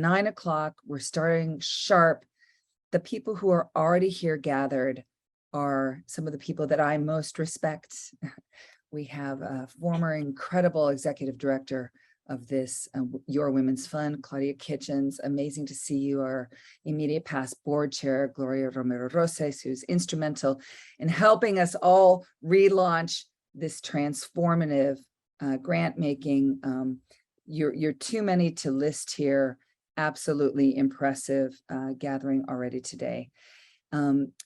9 o'clock. We're starting sharp. The people who are already here gathered are some of the people that I most respect. We have a former incredible executive director of this, Your Women's Fund, Claudia Kitchens. Amazing to see you. Our immediate past board chair, Gloria Romero Roses, who's instrumental in helping us all relaunch this transformative grant making. You're too many to list here. Absolutely impressive gathering already today.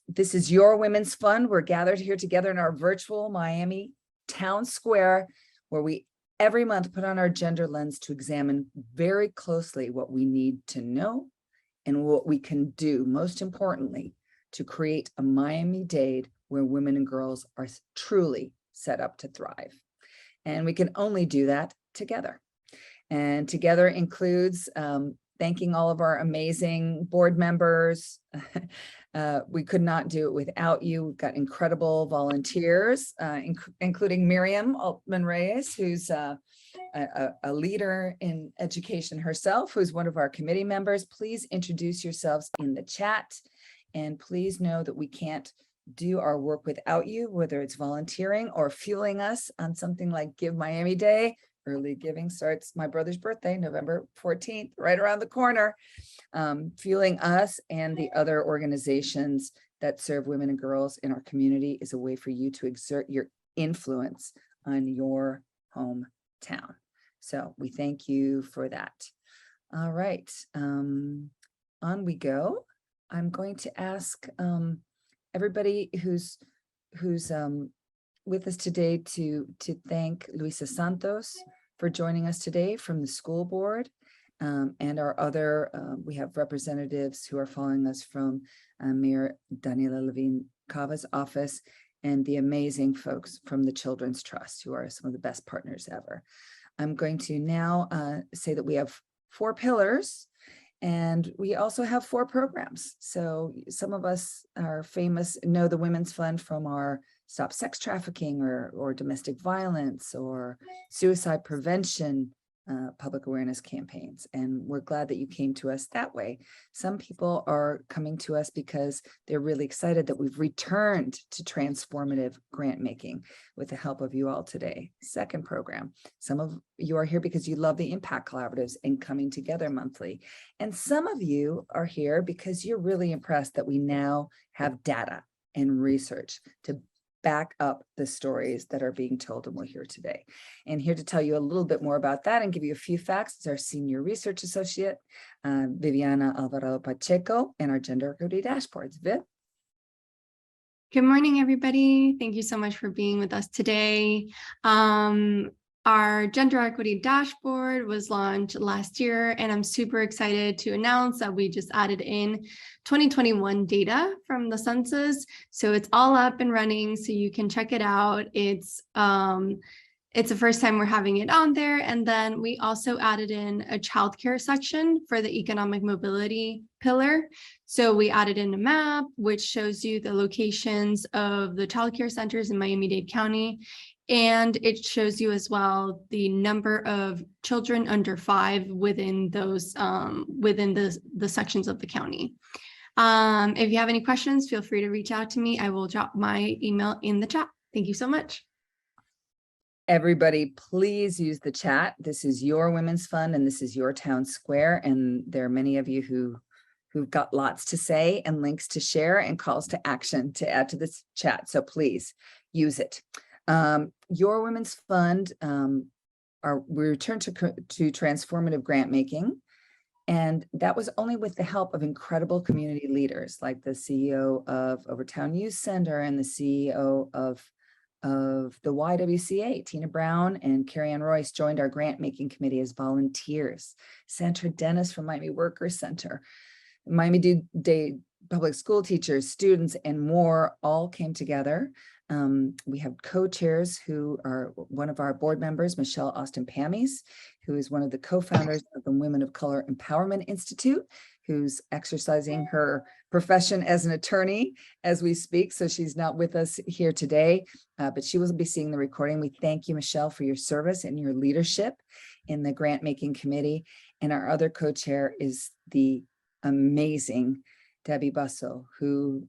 This is Your Women's Fund. We're gathered here together in our virtual Miami Town Square, where we every month put on our gender lens to examine very closely what we need to know and what we can do, most importantly, to create a Miami-Dade where women and girls are truly set up to thrive. And we can only do that together. And together includes thanking all of our amazing board members. We could not do it without you. We've got incredible volunteers, including Miriam Altman-Reyes, who's a leader in education herself, who's one of our committee members. Please introduce yourselves in the chat. And please know that we can't do our work without you, whether it's volunteering or fueling us on something like Give Miami Day. Early giving starts my brother's birthday, November 14th, right around the corner. Fueling us and the other organizations that serve women and girls in our community is a way for you to exert your influence on your hometown. So we thank you for that. All right, on we go. I'm going to ask everybody who's with us today to thank Luisa Santos for joining us today from the school board, and our other, we have representatives who are following us from Mayor Daniela Levine Cava's office, and the amazing folks from the Children's Trust, who are some of the best partners ever. I'm going to now say that we have 4 pillars, and we also have 4 programs. So some of us are famous, know the Women's Fund from our Stop Sex Trafficking or domestic violence or suicide prevention public awareness campaigns. And we're glad that you came to us that way. Some people are coming to us because they're really excited that we've returned to transformative grant making with the help of you all today. Second program, some of you are here because you love the impact collaboratives and coming together monthly. And some of you are here because you're really impressed that we now have data and research to back up the stories that are being told, and we'll hear today. And here to tell you a little bit more about that and give you a few facts is our senior research associate, Viviana Alvarado Pacheco, and our gender equity dashboards. Viv? Good morning, everybody. Thank you so much for being with us today. Our gender equity dashboard was launched last year, and I'm super excited to announce that we just added in 2021 data from the census. So it's all up and running, so you can check it out. It's the first time we're having it on there. And then we also added in a childcare section for the economic mobility pillar. So we added in a map, which shows you the locations of the childcare centers in Miami-Dade County. And it shows you as well the number of children under 5 within those within the sections of the county. If you have any questions, feel free to reach out to me. I will drop my email in the chat. Thank you so much. Everybody, please use the chat. This is Your Women's Fund, and this is your town square. And there are many of you who've got lots to say and links to share and calls to action to add to this chat. So please use it. Your Women's Fund, we returned to transformative grant making, and that was only with the help of incredible community leaders like the CEO of Overtown Youth Center and the CEO of the YWCA. Tina Brown and Carrie Ann Royce joined our grant making committee as volunteers. Sandra Dennis from Miami Workers Center, Miami-Dade public school teachers, students, and more all came together. We have co-chairs who are one of our board members, Michelle Austin Pamies, who is one of the co-founders of the Women of Color Empowerment Institute, who's exercising her profession as an attorney as we speak. So she's not with us here today, but she will be seeing the recording. We thank you, Michelle, for your service and your leadership. in the grant making committee. And our other co-chair is the amazing Debbie Bussell, who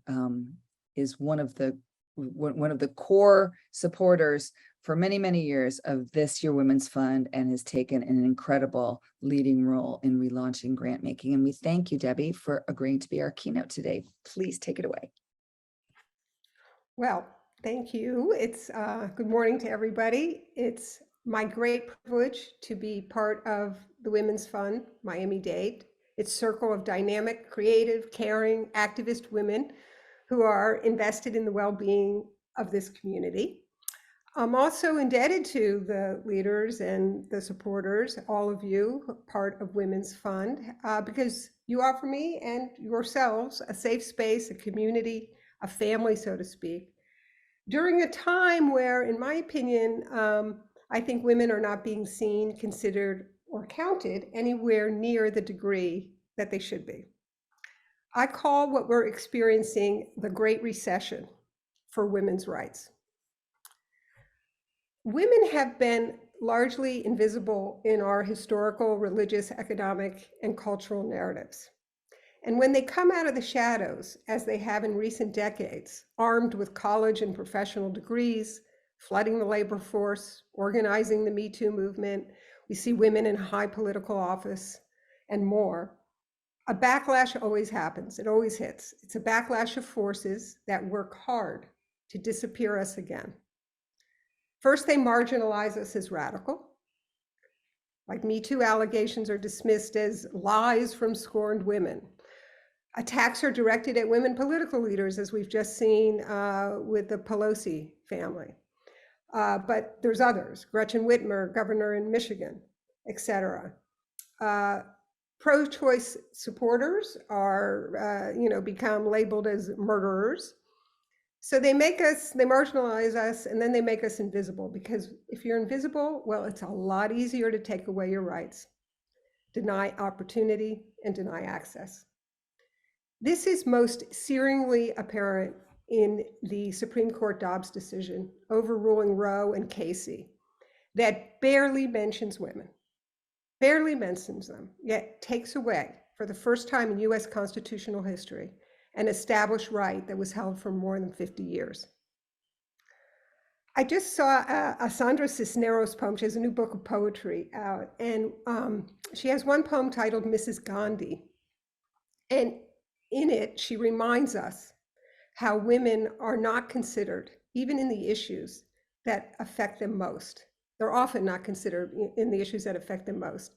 is one of the core supporters for many, many years of this Year Women's Fund and has taken an incredible leading role in relaunching grant making. And we thank you, Debbie, for agreeing to be our keynote today. Please take it away. Well, thank you. It's good morning to everybody. It's my great privilege to be part of the Women's Fund, Miami-Dade. Its circle of dynamic, creative, caring, activist women who are invested in the well-being of this community. I'm also indebted to the leaders and the supporters, all of you, part of Women's Fund, because you offer me and yourselves a safe space, a community, a family, so to speak, during a time where, in my opinion, I think women are not being seen, considered, or counted anywhere near the degree that they should be. I call what we're experiencing the Great Recession for women's rights. Women have been largely invisible in our historical, religious, economic, and cultural narratives. And when they come out of the shadows, as they have in recent decades, armed with college and professional degrees, flooding the labor force, organizing the Me Too movement, we see women in high political office and more, a backlash always happens. It always hits. It's a backlash of forces that work hard to disappear us again. First, they marginalize us as radical. Like Me Too allegations are dismissed as lies from scorned women. Attacks are directed at women political leaders, as we've just seen with the Pelosi family. But there's others, Gretchen Whitmer, governor in Michigan, et cetera. Pro-choice supporters are, become labeled as murderers. So they marginalize us, and then they make us invisible, because if you're invisible, well, it's a lot easier to take away your rights, deny opportunity, and deny access. This is most searingly apparent in the Supreme Court Dobbs decision overruling Roe and Casey that barely mentions women, barely mentions them, yet takes away, for the first time in US constitutional history, an established right that was held for more than 50 years. I just saw Sandra Cisneros' poem. She has a new book of poetry out, and she has one poem titled Mrs. Gandhi. And in it, she reminds us how women are not considered, even in the issues that affect them most. They're often not considered in the issues that affect them most.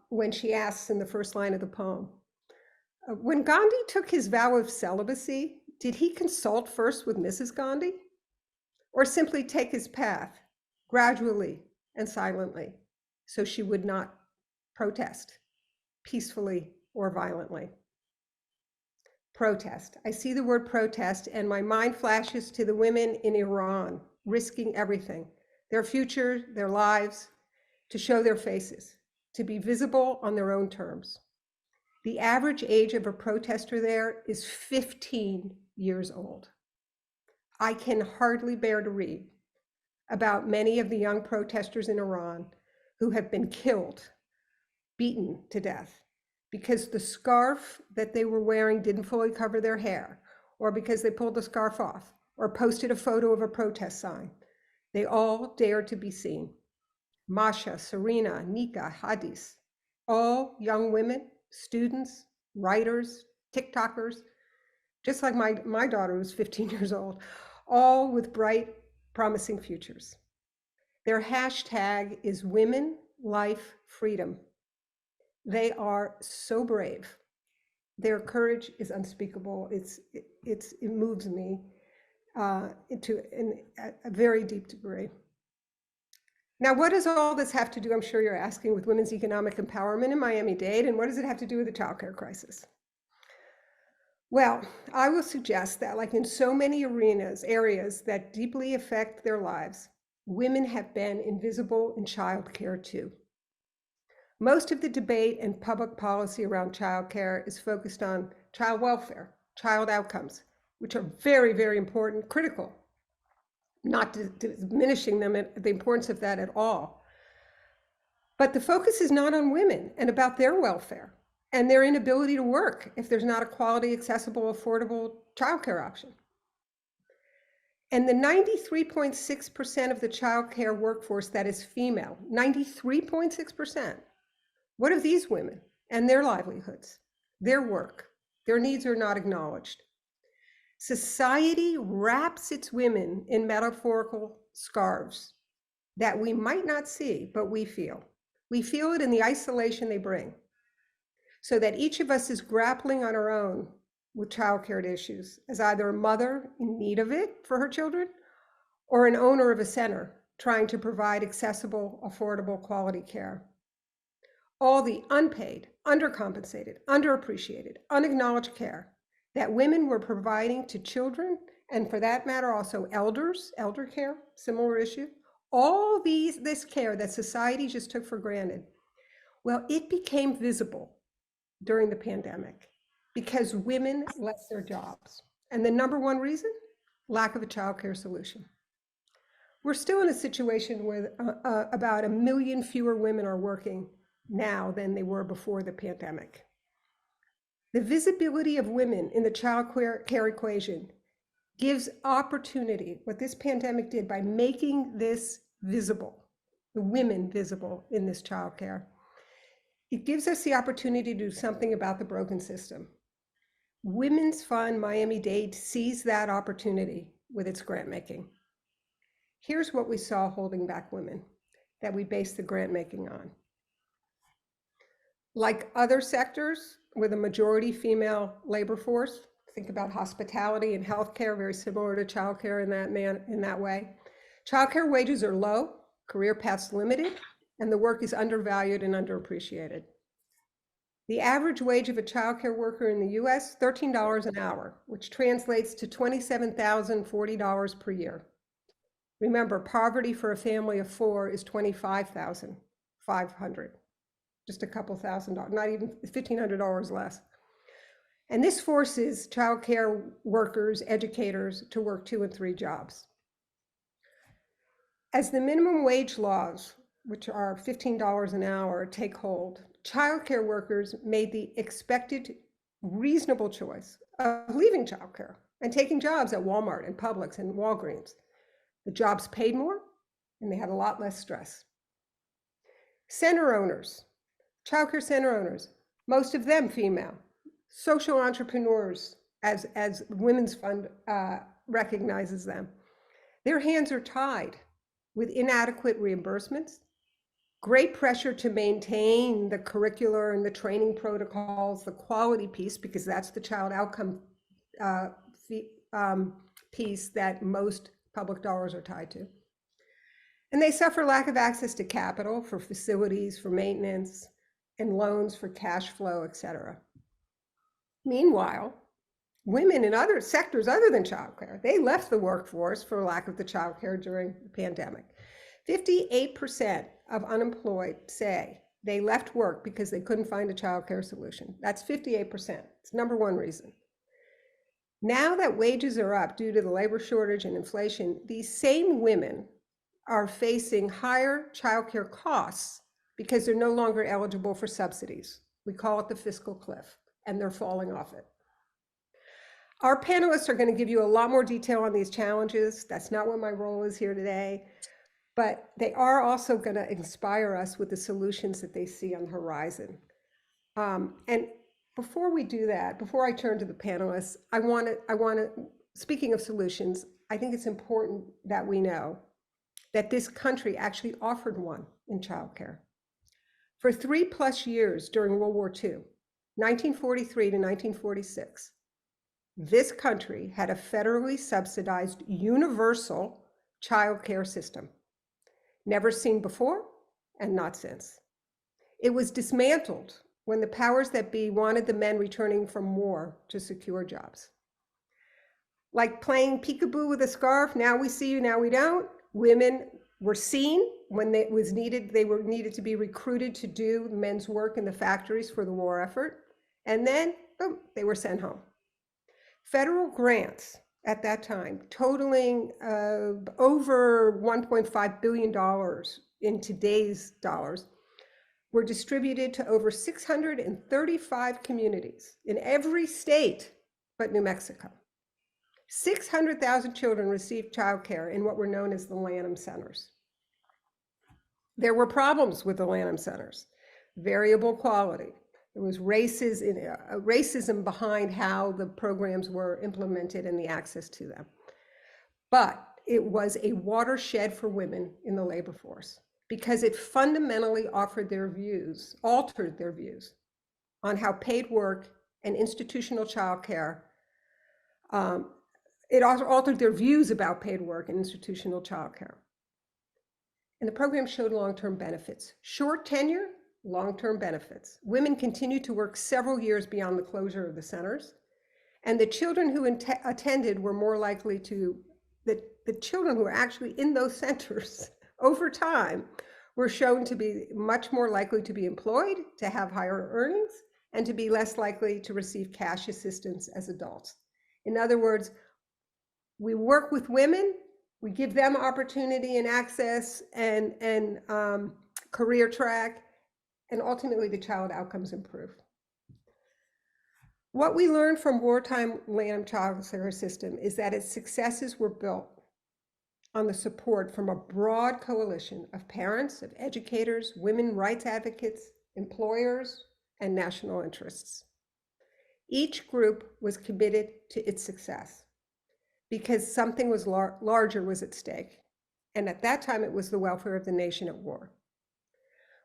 When she asks in the first line of the poem, when Gandhi took his vow of celibacy, did he consult first with Mrs. Gandhi, or simply take his path gradually and silently so she would not protest peacefully or violently? Protest. I see the word protest and my mind flashes to the women in Iran risking everything, their future, their lives, to show their faces, to be visible on their own terms. The average age of a protester there is 15 years old. I can hardly bear to read about many of the young protesters in Iran who have been killed, beaten to death, because the scarf that they were wearing didn't fully cover their hair, or because they pulled the scarf off, or posted a photo of a protest sign. They all dared to be seen. Masha, Serena, Nika, Hadis, all young women, students, writers, TikTokers, just like my daughter who's 15 years old, all with bright, promising futures. Their hashtag is Women, Life, Freedom. They are so brave. Their courage is unspeakable. It moves me to a very deep degree. Now, what does all this have to do, I'm sure you're asking, with women's economic empowerment in Miami-Dade, and what does it have to do with the childcare crisis? Well, I will suggest that, like in so many areas that deeply affect their lives, women have been invisible in childcare too. Most of the debate and public policy around childcare is focused on child welfare, child outcomes, which are very, very important, critical, not diminishing them, the importance of that at all. But the focus is not on women and about their welfare and their inability to work if there's not a quality, accessible, affordable childcare option. And the 93.6% of the childcare workforce that is female, 93.6%, what of these women and their livelihoods, their work, their needs are not acknowledged? Society wraps its women in metaphorical scarves that we might not see, but we feel. We feel it in the isolation they bring, so that each of us is grappling on our own with childcare issues as either a mother in need of it for her children or an owner of a center trying to provide accessible, affordable, quality care. All the unpaid, undercompensated, underappreciated, unacknowledged care that women were providing to children, and for that matter, also elders, elder care, similar issue, all this care that society just took for granted. Well, it became visible during the pandemic because women left their jobs. And the number one reason? Lack of a childcare solution. We're still in a situation where about 1 million fewer women are working now than they were before the pandemic. The visibility of women in the child care equation gives opportunity, what this pandemic did by making this visible, the women visible in this child care. It gives us the opportunity to do something about the broken system. Women's Fund Miami-Dade sees that opportunity with its grant making. Here's what we saw holding back women that we based the grant making on. Like other sectors with a majority female labor force, think about hospitality and healthcare, very similar to childcare in that way. Childcare wages are low, career paths limited, and the work is undervalued and underappreciated. The average wage of a childcare worker in the US, $13 an hour, which translates to $27,040 per year. Remember, poverty for a family of 4 is $25,500, just a couple $1,000, not even $1,500 less. And this forces childcare workers, educators to work 2 and 3 jobs. As the minimum wage laws, which are $15 an hour, take hold, childcare workers made the expected reasonable choice of leaving childcare and taking jobs at Walmart and Publix and Walgreens. The jobs paid more and they had a lot less stress. Center owners, childcare center owners, most of them female, social entrepreneurs, as Women's Fund recognizes them. Their hands are tied with inadequate reimbursements, great pressure to maintain the curricular and the training protocols, the quality piece, because that's the child outcome piece that most public dollars are tied to. And they suffer lack of access to capital for facilities, for maintenance, and loans for cash flow, et cetera. Meanwhile, women in other sectors other than childcare, they left the workforce for lack of the childcare during the pandemic. 58% of unemployed say they left work because they couldn't find a childcare solution. That's 58%. It's number one reason. Now that wages are up due to the labor shortage and inflation, these same women are facing higher childcare costs because they're no longer eligible for subsidies. We call it the fiscal cliff, and they're falling off it. Our panelists are going to give you a lot more detail on these challenges. That's not what my role is here today, but they are also going to inspire us with the solutions that they see on the horizon. And before we do that, before I turn to the panelists, I want to, speaking of solutions, I think it's important that we know that this country actually offered one in childcare. For 3+ years during World War II, 1943 to 1946, this country had a federally subsidized universal childcare system. Never seen before and not since. It was dismantled when the powers that be wanted the men returning from war to secure jobs. Like playing peekaboo with a scarf, now we see you, now we don't. Women were seen when it was needed. They were needed to be recruited to do men's work in the factories for the war effort. And then, boom, they were sent home. Federal grants at that time, totaling over $1.5 billion in today's dollars, were distributed to over 635 communities in every state but New Mexico. 600,000 children received childcare in what were known as the Lanham Centers. There were problems with the Lanham Centers, variable quality. There was racism behind how the programs were implemented and the access to them. But it was a watershed for women in the labor force because it fundamentally altered their views on how paid work and institutional childcare. It also altered their views about paid work and institutional childcare. And the program showed long-term benefits. Short tenure, long-term benefits. Women continued to work several years beyond the closure of the centers. And the children who attended were more likely to, the children who were actually in those centers over time were shown to be much more likely to be employed, to have higher earnings, and to be less likely to receive cash assistance as adults. In other words, we work with women, we give them opportunity and access and career track, and ultimately the child outcomes improve. What we learned from wartime Lanham child care system is that its successes were built on the support from a broad coalition of parents, of educators, women rights advocates, employers, and national interests. Each group was committed to its success because something was larger was at stake. And at that time, it was the welfare of the nation at war.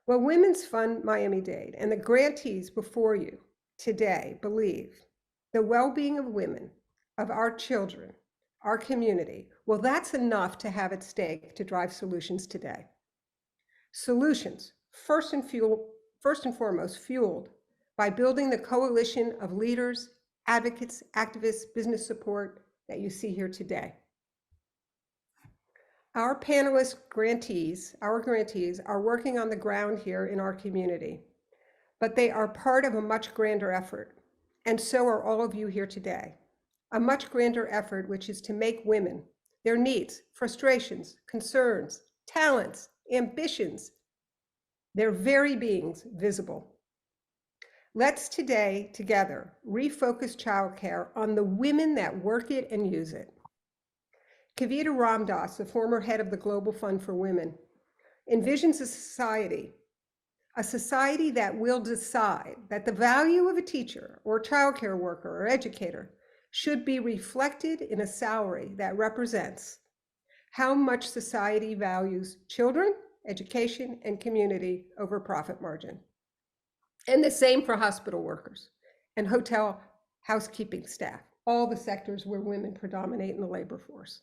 Well, Women's Fund Miami-Dade and the grantees before you today believe the well-being of women, of our children, our community, well, that's enough to have at stake to drive solutions today. Solutions, first and foremost, fueled by building the coalition of leaders, advocates, activists, business support that you see here today. Our panelist grantees, our grantees are working on the ground here in our community, but they are part of a much grander effort, and so are all of you here today. A much grander effort, which is to make women, their needs, frustrations, concerns, talents, ambitions, their very beings visible. Let's today, together, refocus childcare on the women that work it and use it. Kavita Ramdas, the former head of the Global Fund for Women, envisions a society that will decide that the value of a teacher or childcare worker or educator should be reflected in a salary that represents how much society values children, education, and community over profit margin. And the same for hospital workers and hotel housekeeping staff, all the sectors where women predominate in the labor force.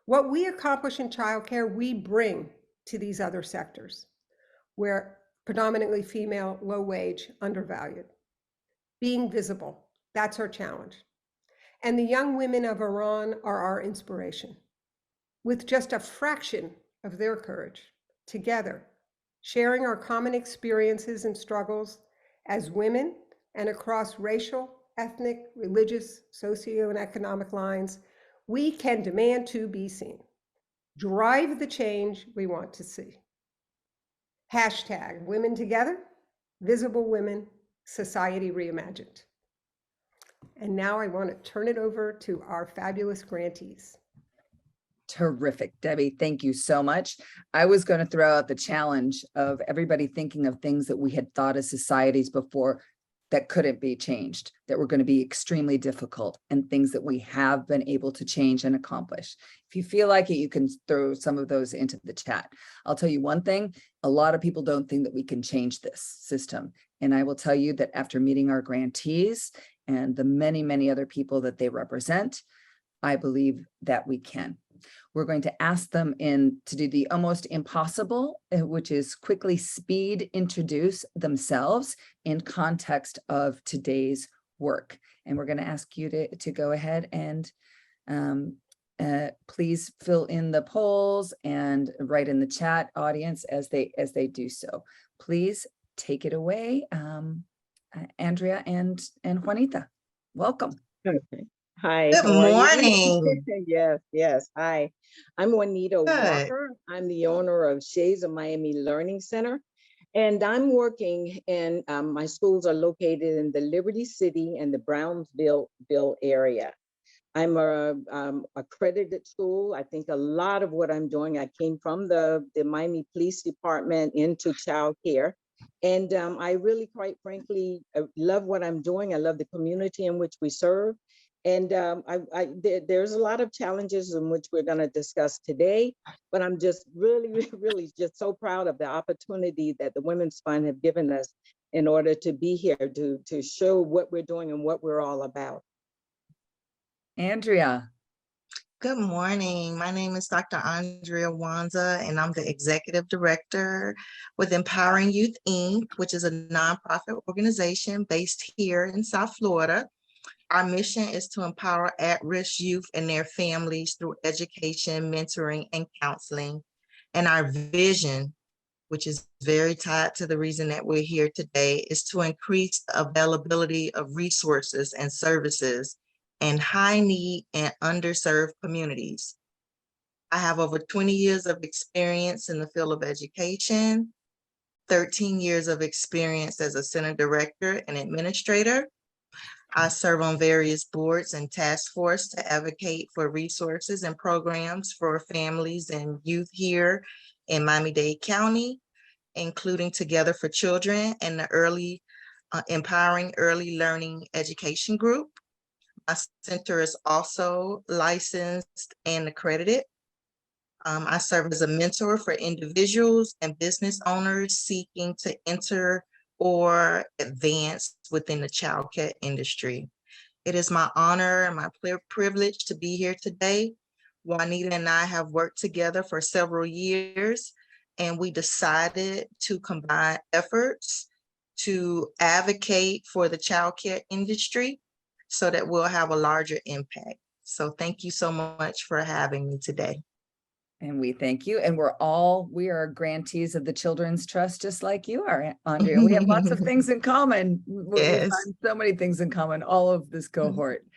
What we accomplish in childcare, we bring to these other sectors where predominantly female, low wage, undervalued. Being visible, that's our challenge. And the young women of Iran are our inspiration. With just a fraction of their courage, together, sharing our common experiences and struggles as women and across racial, ethnic, religious, socio and economic lines, we can demand to be seen, drive the change we want to see. Hashtag women together, visible women, society reimagined. And now I want to turn it over to our fabulous grantees. Terrific, Debbie. Thank you so much. I was going to throw out the challenge of everybody thinking of things that we had thought as societies before that couldn't be changed, that were going to be extremely difficult, and things that we have been able to change and accomplish. If you feel like it, you can throw some of those into the chat. I'll tell you one thing, a lot of people don't think that we can change this system. And I will tell you that after meeting our grantees and the many, many other people that they represent, I believe that we can. We're going to ask them to do the almost impossible, which is quickly speed introduce themselves in context of today's work. And we're going to ask you to go ahead and please fill in the polls and write in the chat, audience, as they do so. Please take it away, Andrea and Juanita. Welcome. Okay. Hi. Good how are you? morning. Yes. Hi. I'm Juanita Good. Walker. I'm the owner of Shades of Miami Learning Center. And I'm working in, my schools are located in the Liberty City and the Brownsville area. I'm a accredited school. I think a lot of what I'm doing, I came from the Miami Police Department into childcare. And I really, quite frankly, love what I'm doing. I love the community in which we serve. And there's a lot of challenges in which we're going to discuss today, but I'm just really, really just so proud of the opportunity that the Women's Fund have given us in order to be here to show what we're doing and what we're all about. Andrea. Good morning. My name is Dr. Andrea Wanza, and I'm the Executive Director with Empowering Youth, Inc., which is a nonprofit organization based here in South Florida. Our mission is to empower at-risk youth and their families through education, mentoring, and counseling. And our vision, which is very tied to the reason that we're here today, is to increase the availability of resources and services in high need and underserved communities. I have over 20 years of experience in the field of education, 13 years of experience as a center director and administrator. I serve on various boards and task force to advocate for resources and programs for families and youth here in Miami-Dade County, including Together for Children and the Empowering Early Learning Education Group. My center is also licensed and accredited. I serve as a mentor for individuals and business owners seeking to enter or advance within the childcare industry. It is my honor and my privilege to be here today. Juanita and I have worked together for several years, and we decided to combine efforts to advocate for the childcare industry so that we'll have a larger impact. So thank you so much for having me today. And we thank you. And we are grantees of the Children's Trust, just like you are, Andrea. We have lots of things in common. We Yes. find so many things in common, all of this cohort.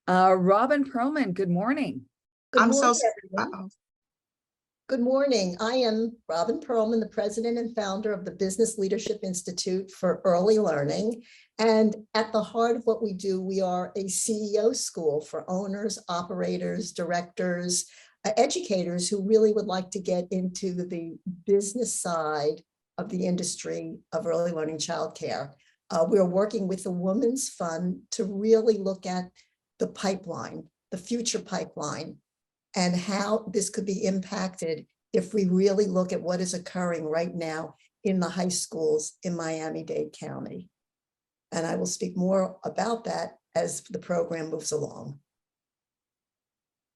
Robin Perlman, good morning. Good I'm morning, so everyone. Good morning. I am Robin Perlman, the president and founder of the Business Leadership Institute for Early Learning. And at the heart of what we do, we are a CEO school for owners, operators, directors, educators who really would like to get into the business side of the industry of early learning childcare. We're working with the Women's Fund to really look at the pipeline, the future pipeline, and how this could be impacted if we really look at what is occurring right now in the high schools in Miami-Dade County. And I will speak more about that as the program moves along.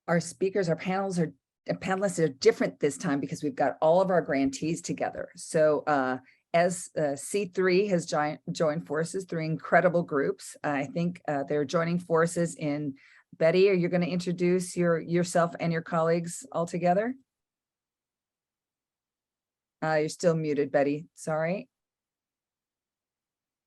Our speakers, our panelists are different this time because we've got all of our grantees together. So as C3 has joined forces, 3 incredible groups. I think they're joining forces in, Betty, are you going to introduce yourself and your colleagues all together? You're still muted, Betty. Sorry.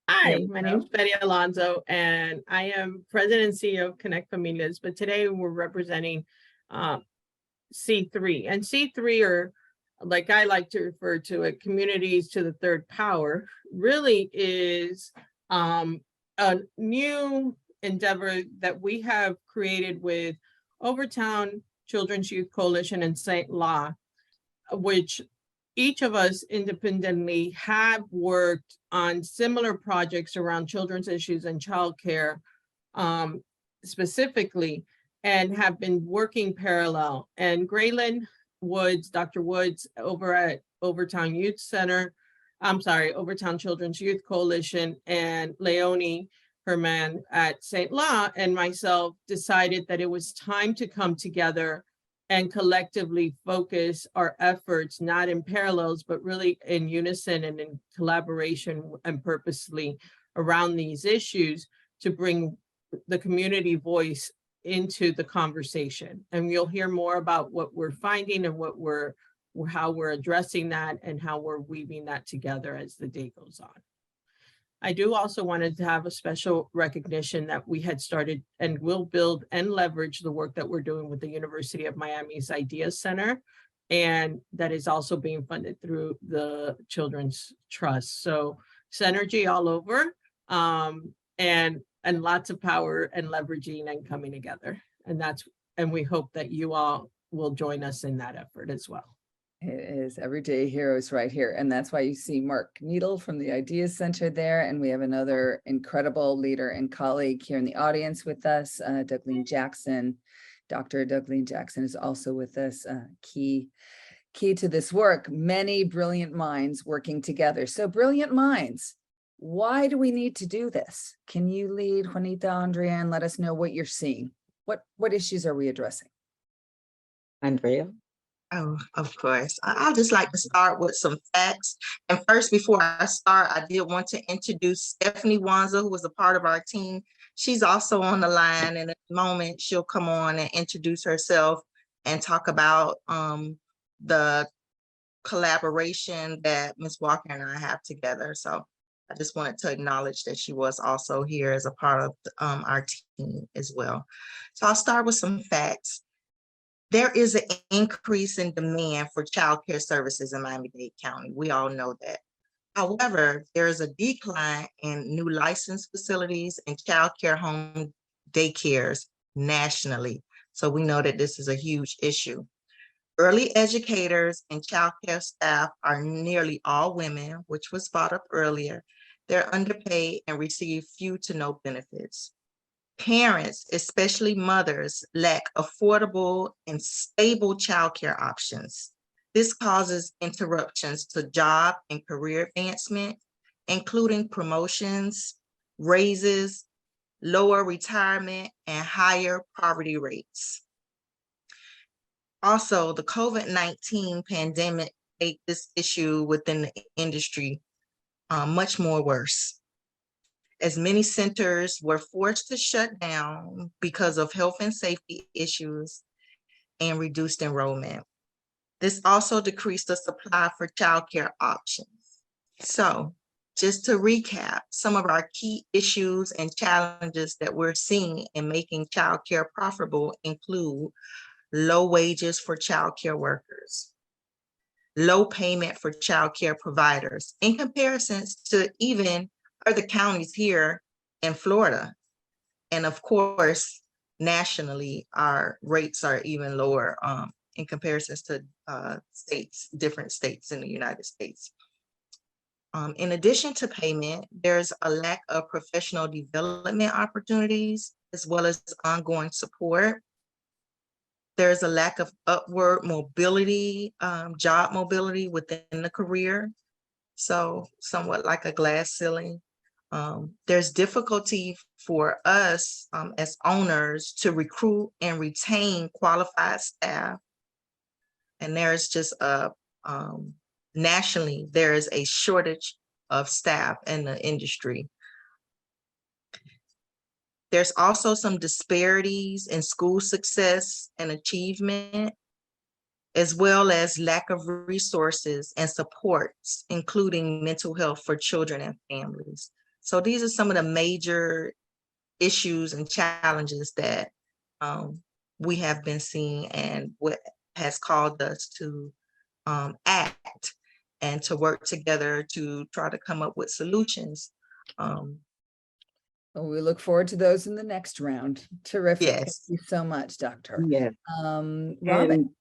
Hi, my name is Betty Alonso, and I am president and CEO of Connect Familias, but today we're representing C3. And C3 are, like I like to refer to it, communities to the third power, really is a new endeavor that we have created with Overtown Children's Youth Coalition and St. La, which each of us independently have worked on similar projects around children's issues and childcare specifically, and have been working parallel. And Graylin Woods, Dr. Woods over at Overtown Youth Center, Overtown Children's Youth Coalition, and Leonie Herman at St. La and myself decided that it was time to come together and collectively focus our efforts, not in parallels, but really in unison and in collaboration and purposely around these issues to bring the community voice into the conversation. And you'll hear more about what we're finding and how we're addressing that and how we're weaving that together as the day goes on. I do also wanted to have a special recognition that we had started and will build and leverage the work that we're doing with the University of Miami's Idea Center and that is also being funded through the Children's Trust. So synergy all over, and lots of power and leveraging and coming together. And we hope that you all will join us in that effort as well. It is Everyday Heroes right here. And that's why you see Mark Needle from the Ideas Center there. And we have another incredible leader and colleague here in the audience with us, Dougleen Jackson. Dr. Dougleen Jackson is also with us, key to this work. Many brilliant minds working together. So brilliant minds, why do we need to do this? Can you lead, Juanita, Andrea, and let us know what you're seeing? What issues are we addressing? Andrea? Oh, of course. I'd just like to start with some facts. And first, before I start, I did want to introduce Stephanie Wanza, who was a part of our team. She's also on the line, and at the moment she'll come on and introduce herself and talk about the collaboration that Ms. Walker and I have together. So I just wanted to acknowledge that she was also here as a part of our team as well. So I'll start with some facts. There is an increase in demand for childcare services in Miami-Dade County. We all know that. However, there is a decline in new licensed facilities and childcare home daycares nationally. So we know that this is a huge issue. Early educators and childcare staff are nearly all women, which was brought up earlier. They're underpaid and receive few to no benefits. Parents, especially mothers, lack affordable and stable childcare options. This causes interruptions to job and career advancement, including promotions, raises, lower retirement, and higher poverty rates. Also, the COVID-19 pandemic made this issue within the industry much more worse, as many centers were forced to shut down because of health and safety issues and reduced enrollment. This also decreased the supply for childcare options. So just to recap, some of our key issues and challenges that we're seeing in making childcare profitable include low wages for childcare workers, low payment for childcare providers in comparison to even other counties here in Florida. And of course, nationally, our rates are even lower in comparison to different states in the United States. In addition to payment, there's a lack of professional development opportunities, as well as ongoing support. There's a lack of upward mobility, job mobility within the career. So somewhat like a glass ceiling. There's difficulty for us as owners to recruit and retain qualified staff. And there's just nationally, there is a shortage of staff in the industry. There's also some disparities in school success and achievement, as well as lack of resources and supports, including mental health for children and families. So these are some of the major issues and challenges that we have been seeing, and what has called us to act and to work together to try to come up with solutions. Well, we look forward to those in the next round. Terrific. Yes. Thank you so much, Doctor. Yes. Robin.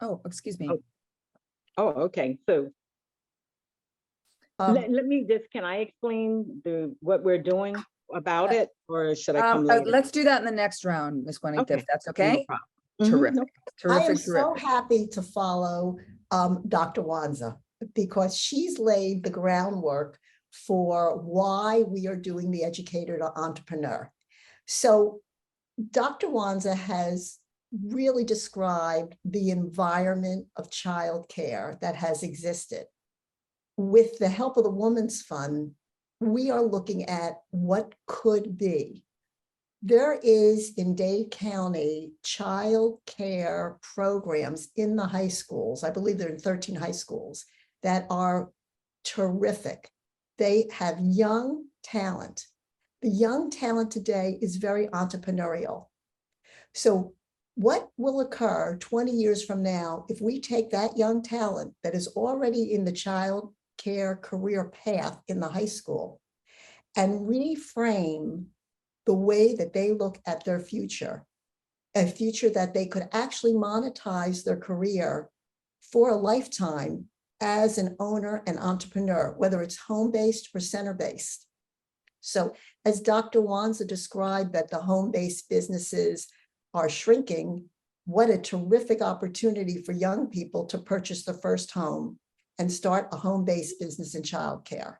Oh, excuse me. Oh, okay. So let me just, can I explain what we're doing about it, or should I come later? Let's do that in the next round, Ms. Juanita, Okay. if that's No okay. problem. Terrific. No. I am Terrific. so happy to follow Dr. Wanza, because she's laid the groundwork for why we are doing the educator to entrepreneur. So Dr. Wanza has really described the environment of childcare that has existed. With the help of the Women's Fund, we are looking at what could be. There is in Dade County child care programs in the high schools. I believe they're in 13 high schools that are terrific. They have young talent. The young talent today is very entrepreneurial. So What will occur 20 years from now if we take that young talent that is already in the child care career path in the high school and reframe the way that they look at their future, a future that they could actually monetize their career for a lifetime as an owner and entrepreneur, whether it's home-based or center-based. So as Dr. Wanza described that the home-based businesses are shrinking, what a terrific opportunity for young people to purchase their first home and start a home-based business in childcare.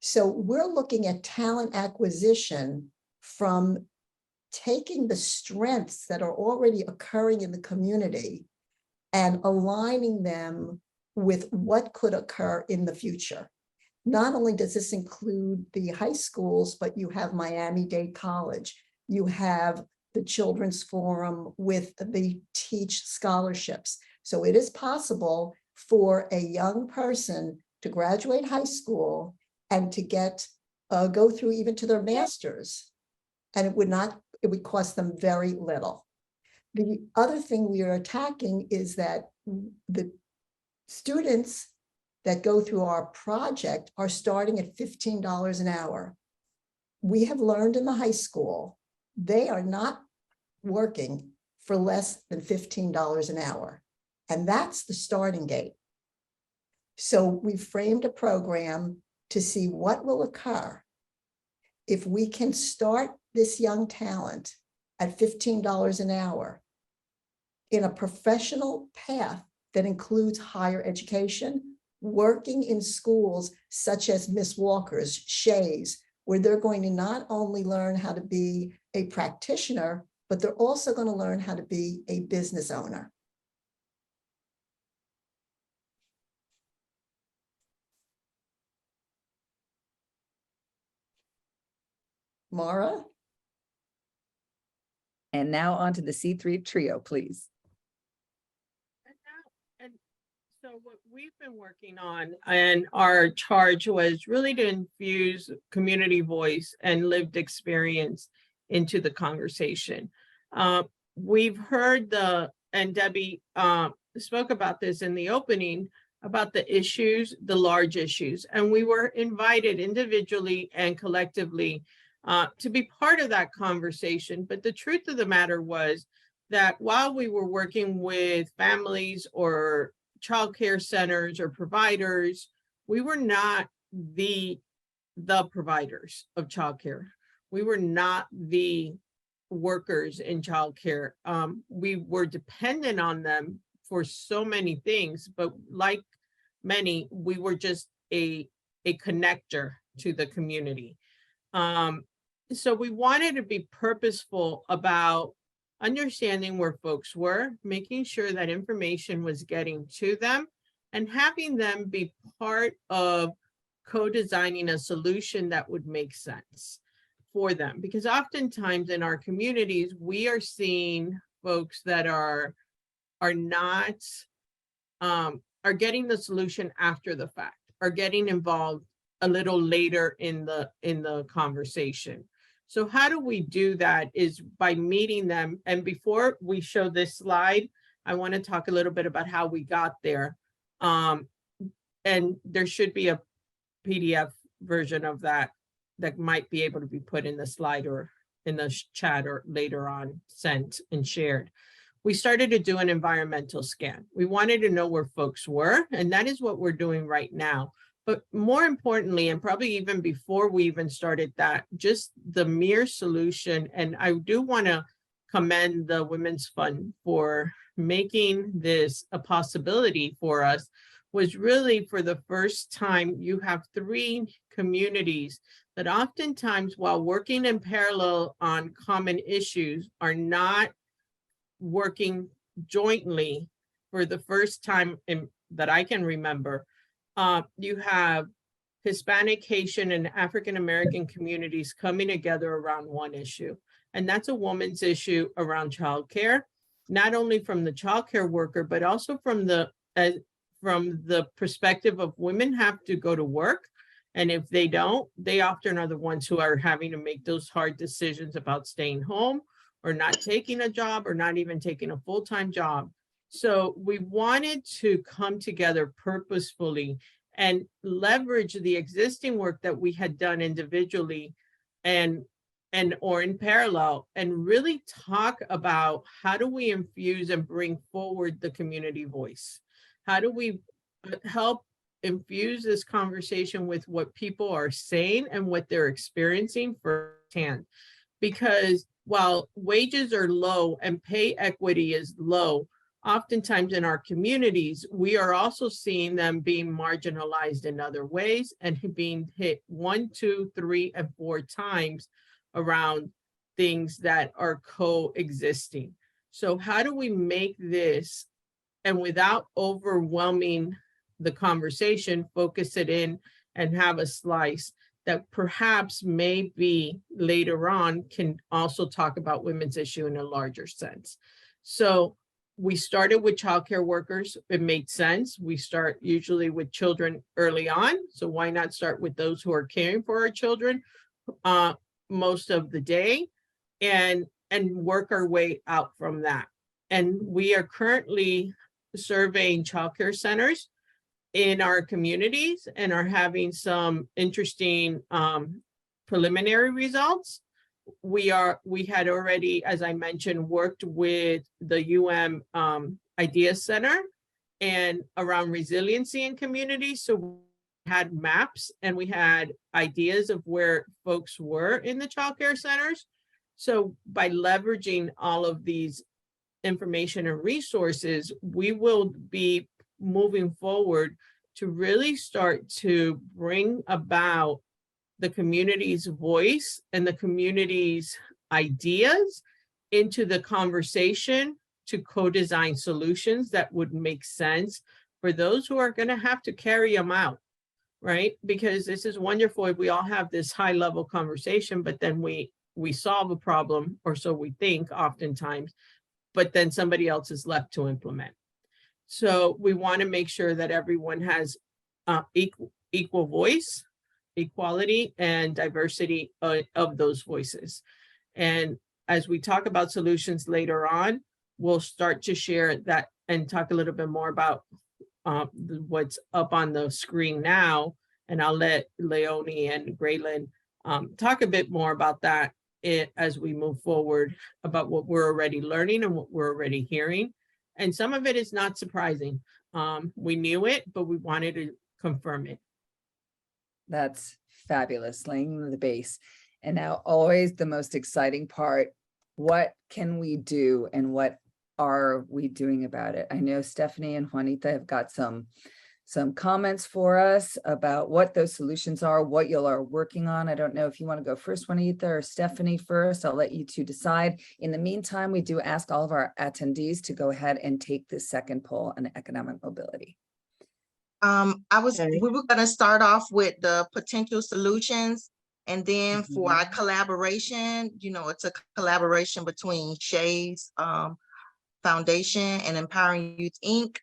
So we're looking at talent acquisition from taking the strengths that are already occurring in the community and aligning them with what could occur in the future. Not only does this include the high schools, but you have Miami-Dade College, you have the Children's Forum with the Teach scholarships. So it is possible for a young person to graduate high school and to get, go through even to their master's, and it would cost them very little. The other thing we are attacking is that the students that go through our project are starting at $15 an hour. We have learned in the high school, they are not working for less than $15 an hour. And that's the starting gate. So we framed a program to see what will occur if we can start this young talent at $15 an hour in a professional path that includes higher education, working in schools such as Miss Walker's, Shay's, where they're going to not only learn how to be a practitioner, but they're also going to learn how to be a business owner. Mara? And now on to the C3 trio, please. And so what we've been working on, and our charge was really to infuse community voice and lived experience into the conversation. We've heard and Debbie spoke about this in the opening, about the issues, the large issues, and we were invited individually and collectively to be part of that conversation. But the truth of the matter was that while we were working with families or childcare centers or providers, we were not the providers of childcare. We were not the workers in childcare. We were dependent on them for so many things, but like many, we were just a connector to the community. So we wanted to be purposeful about understanding where folks were, making sure that information was getting to them, and having them be part of co-designing a solution that would make sense for them. Because oftentimes in our communities, we are seeing folks that are not, are getting the solution after the fact, are getting involved a little later in the conversation. So how do we do that is by meeting them. And before we show this slide, I want to talk a little bit about how we got there. And there should be a PDF version of that might be able to be put in the slide or in the chat or later on sent and shared. We started to do an environmental scan. We wanted to know where folks were, and that is what we're doing right now. But more importantly, and probably even before we even started that, just the mere solution, and I do want to commend the Women's Fund for making this a possibility for us, was really for the first time, you have 3 communities that oftentimes, while working in parallel on common issues, are not working jointly for the first time that I can remember. You have Hispanic, Haitian, and African-American communities coming together around one issue, and that's a woman's issue around childcare, not only from the childcare worker, but also from the perspective of women have to go to work, and if they don't, they often are the ones who are having to make those hard decisions about staying home or not taking a job or not even taking a full-time job. So we wanted to come together purposefully and leverage the existing work that we had done individually and or in parallel, and really talk about how do we infuse and bring forward the community voice? How do we help infuse this conversation with what people are saying and what they're experiencing firsthand? Because while wages are low and pay equity is low, oftentimes in our communities, we are also seeing them being marginalized in other ways and being hit 1, 2, 3, and 4 times around things that are coexisting. So how do we make this, and without overwhelming the conversation, focus it in and have a slice that perhaps maybe later on can also talk about women's issue in a larger sense. So we started with childcare workers. It made sense. We start usually with children early on. So why not start with those who are caring for our children most of the day and work our way out from that. And we are currently surveying childcare centers in our communities and are having some interesting preliminary results. We had already, as I mentioned, worked with the Idea Center and around resiliency in communities. So we had maps and we had ideas of where folks were in the childcare centers. So by leveraging all of these information and resources, we will be moving forward to really start to bring about the community's voice and the community's ideas into the conversation to co-design solutions that would make sense for those who are going to have to carry them out, right? Because this is wonderful if we all have this high level conversation, but then we solve a problem, or so we think oftentimes, but then somebody else is left to implement. So we want to make sure that everyone has equal voice, equality, and diversity of those voices. And as we talk about solutions later on, we'll start to share that and talk a little bit more about what's up on the screen now. And I'll let Leonie and Graylin talk a bit more about that as we move forward, about what we're already learning and what we're already hearing. And some of it is not surprising. We knew it, but we wanted to confirm it. That's fabulous, laying the base. And now always the most exciting part, what can we do and what are we doing about it? I know Stephanie and Juanita have got some comments for us about what those solutions are, what you are working on. I don't know if you want to go first, Juanita, or Stephanie first. I'll let you two decide. In the meantime, we do ask all of our attendees to go ahead and take this second poll on economic mobility. We were going to start off with the potential solutions, and then for our collaboration, it's a collaboration between Shay's Foundation and Empowering Youth Inc.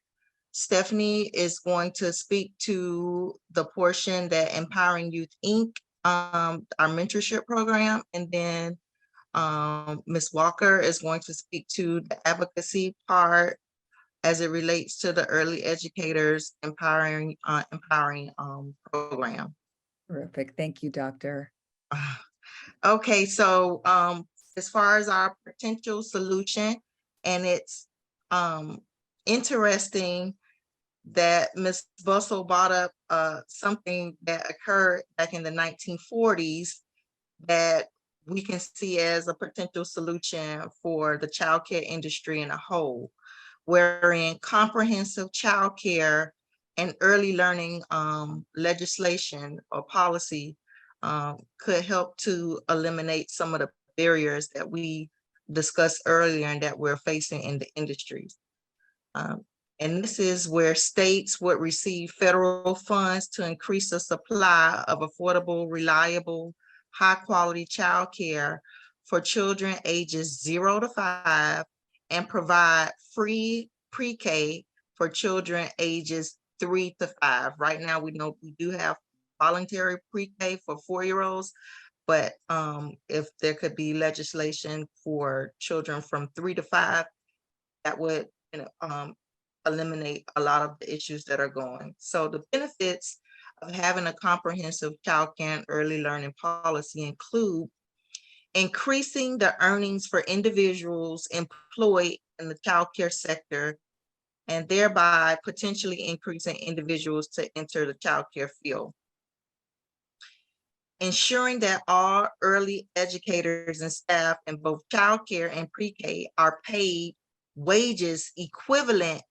Stephanie is going to speak to the portion that Empowering Youth Inc., our mentorship program, and then Ms. Walker is going to speak to the advocacy part as it relates to the early educators empowering program. Terrific. Thank you, Doctor. Okay, so as far as our potential solution, and it's interesting that Ms. Bussell brought up something that occurred back in the 1940s that we can see as a potential solution for the childcare industry in a whole, wherein comprehensive childcare and early learning legislation or policy could help to eliminate some of the barriers that we discussed earlier and that we're facing in the industries. And this is where states would receive federal funds to increase the supply of affordable, reliable, high-quality childcare for children ages 0 to 5 and provide free pre-K for children ages 3 to 5. Right now, we know we do have voluntary pre-K for 4-year-olds, But if there could be legislation for children from 3 to 5, that would, eliminate a lot of the issues that are going. So the benefits of having a comprehensive child care and early learning policy include increasing the earnings for individuals employed in the child care sector, and thereby potentially increasing individuals to enter the child care field. Ensuring that all early educators and staff in both child care and pre-K are paid wages equivalent